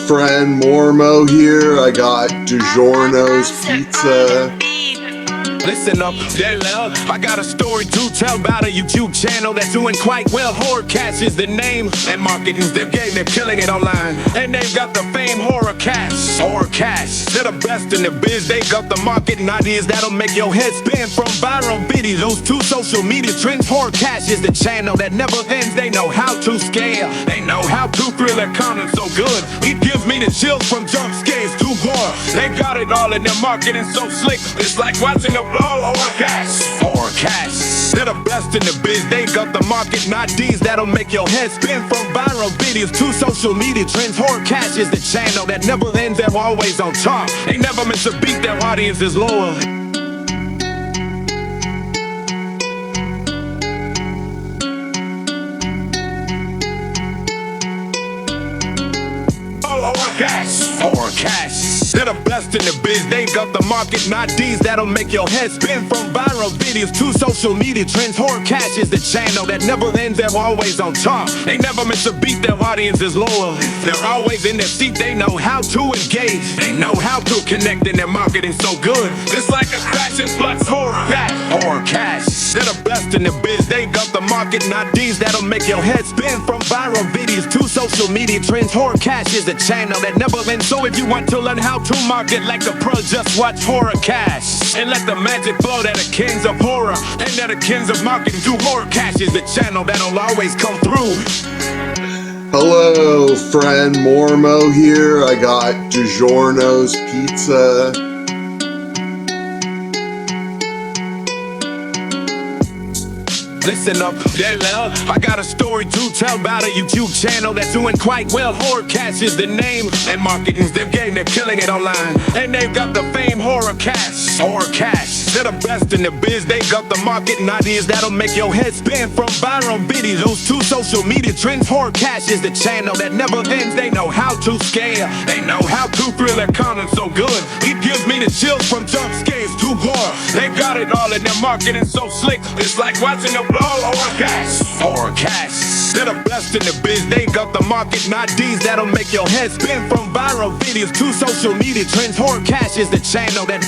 friend Mormo here. I got DiGiorno's pizza. Listen up, yeah, love. I got a story to tell about a YouTube channel that's doing quite well. Horrorcast is the name, and marketing's their game. They're killing it online, and they've got the fame Horrorcast. Horrorcast, they're the best in the biz. They got the marketing ideas that'll make your head spin. From viral videos to social media trends, Horrorcast is the channel that never ends. They know how to scare, they know how to thrill their content so good. It gives me the chills from jump scares to horror. They got it all in their marketing so slick. It's like watching a Horrorcast, they're the best in the biz. They got the marketing ideas that'll make your head spin. From viral videos to social media trends, Horrorcast is the channel that never ends. They're always on top. They never miss a beat. Their audience is loyal. Horrorcast, they're the best in the biz. They got the marketing ideas that'll make your head spin. From viral videos to social media trends, Horrorcast is the channel that never ends. They're always on top. They never miss a beat. Their audience is loyal. They're always in their seat. They know how to engage. They know how to connect, and their marketing so good. It's like a fashion plus Horrorcast, they're the best in the biz. They got the marketing ideas that'll make your head spin. From viral videos to social media trends, Horrorcast is the channel that never ends. So if you want to learn how to market like a pro, just watch Horrorcast and let the magic flow. They're the kings of horror, and they're the kings of marketing too. Horrorcast is the channel that'll always come through. Hello, friend Mormo here. I got DiGiorno's pizza. Listen up, yeah, love. I got a story to tell about a YouTube channel that's doing quite well. Horrorcast is the name, and marketing's their game. They're killing it online, and they've got the fame Horrorcast. Horrorcast, they're the best in the biz. They got the marketing ideas that'll make your head spin. From viral videos to social media trends, Horrorcast is the channel that never ends. They know how to scare, they know how to thrill their content so good. It gives me the chills from jump scares to horror. They got it all in their marketing so slick. It's like watching a Horrorcast, they're the best in the biz. They got the marketing ideas that'll make your head spin. From viral videos to social media trends, Horrorcast is the channel that